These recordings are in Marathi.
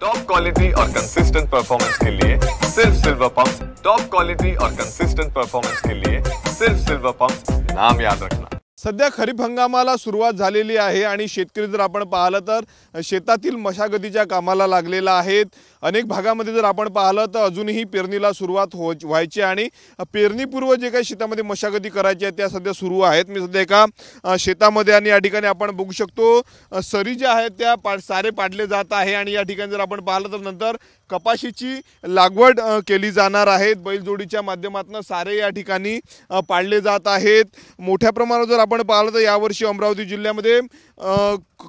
टॉप क्वालिटी और कंसिस्टेंट परफॉर्मेंस के लिए सिर्फ सिल्वर पंप्स। टॉप क्वालिटी और कंसिस्टेंट परफॉर्मेंस के लिए सिर्फ सिल्वर पंप्स, नाम याद रखना। सध्या खरीप हंगामाला सुरुवात झालेली आहे आणि शेतकरी जर आपण पाहिलं तर शेतातील मशागतीच्या कामाला लागलेला आहेत। अनेक भागामध्ये जर आपण पाहिलं तर अजूनही पेरणीला सुरुवात व्हायची आणि पेरणीपूर्व जे काही शेतामध्ये मशागती करायची आहे त्या सध्या सुरू आहेत। मी सध्या एका शेतामध्ये आणि या ठिकाणी आपण बघू शकतो सरी ज्या आहेत त्या सारे पाडले जात आहे आणि या ठिकाणी जर आपण पाहिलं तर नंतर कपाशीची लागवड केली जाणार आहे। बैलजोडीच्या माध्यमातून सारे या ठिकाणी पाडले जात आहेत। मोठ्या प्रमाणावर जर आपण पाहिलं तर यावर्षी अमरावती जिल्ह्यामध्ये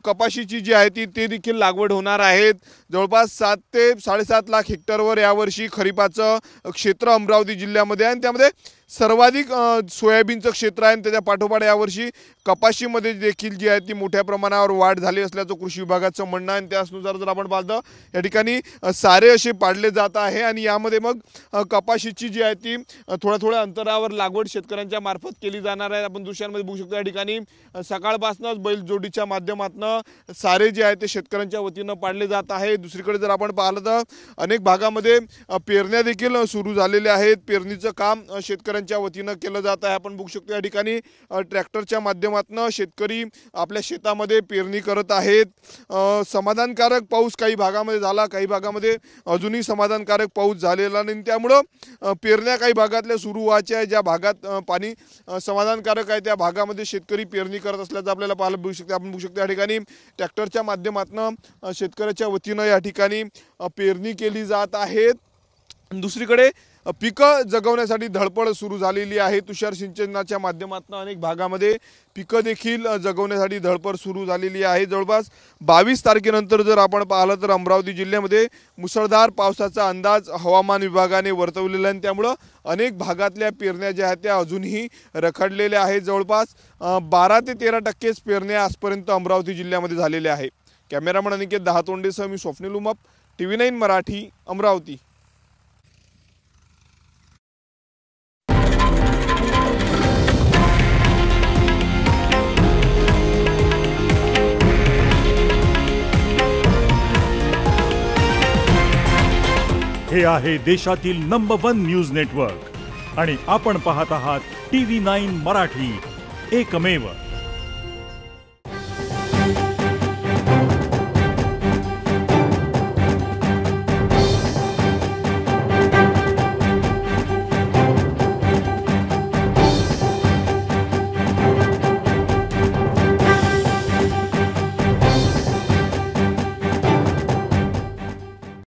कपाशीची जी आहे ती देखील लागवड होणार आहे। जवळपास 7 ते 7.5 लाख हेक्टरवर यावर्षी खरीपाचं क्षेत्र अमरावती जिल्ह्यामध्ये आहे आणि त्यामध्ये सर्वाधिक सोयाबीनचं क्षेत्र आहे आणि त्याच्या पाठोपाठ यावर्षी कपाशीमध्ये देखील जी आहे ती मोठ्या प्रमाणावर वाढ झाली असल्याचं कृषी विभागाचं म्हणणं आहे। त्यानुसार जर आपण पाहिलं या ठिकाणी सारे असे पाडले जात आहे आणि यामध्ये मग कपाशीची जी आहे ती थोड्या अंतरावर लागवड शेतकऱ्यांच्या मार्फत केली जाणार आहे। आपण दृश्यांमध्ये बघू शकतो या ठिकाणी सकाळपासूनच बैलजोडीच्या माध्यमातून सारे जे आहे ते शेतकऱ्यांच्या वतीनं पाडले जात आहे। दुसरीकडे जर आपण पाहिलं तर अनेक भागामध्ये पेरण्या देखील सुरू झालेल्या आहेत। पेरणीचं काम शेतकऱ्यांच्या वतीनं केलं जात आहे। आपण बघू शकतो या ठिकाणी ट्रॅक्टरच्या माध्यमातून शेतकरी आपल्या शेतामध्ये पेरणी करत आहेत। समाधानकारक पाऊस काही भागामध्ये झाला, काही भागामध्ये अजूनही समाधानकारक पाऊस झालेला नाही, त्यामुळे पेरण्या काही भागातल्या सुरू व्हायच्या आहे। ज्या भागात पाणी समाधानकारक आहे त्या भागामध्ये शेतकरी पेरणी करत असल्याचं आपल्याला पाहायला मिळू शकते। आपण बघू शकतो या ठिकाणी ट्रॅक्टरच्या माध्यमातून शेतकऱ्याच्या वतीनं या ठिकाणी पेरणी केली जात आहे। दुसरीकडे पिकं जगवण्यासाठी धडपड सुरू झालेली आहे। तुषार सिंचनाच्या माध्यमातून अनेक भागामध्ये पिकं देखील जगवण्यासाठी धडपड सुरू झालेली आहे। जवळपास 22 तारखेनंतर जर आपण पाहिलं तर अमरावती जिल्ह्यामध्ये मुसळधार पावसाचा अंदाज हवामान विभागाने वर्तवलेला आहे, त्यामुळे अनेक भागातल्या पेरण्या ज्या आहेत त्या अजूनही रखडलेल्या आहेत। जवळपास 12 ते 13% पेरण्या आजपर्यंत अमरावती जिल्ह्यामध्ये झालेल्या आहे। कॅमेरामन अनिकेत दहातोंडेसह मी स्वप्नील उमाप, TV9 मराठी, अमरावती। हे आहे देशातील नंबर 1 न्यूज नेटवर्क आणि आपण पाहत आहात TV9 मराठी, एकमेव।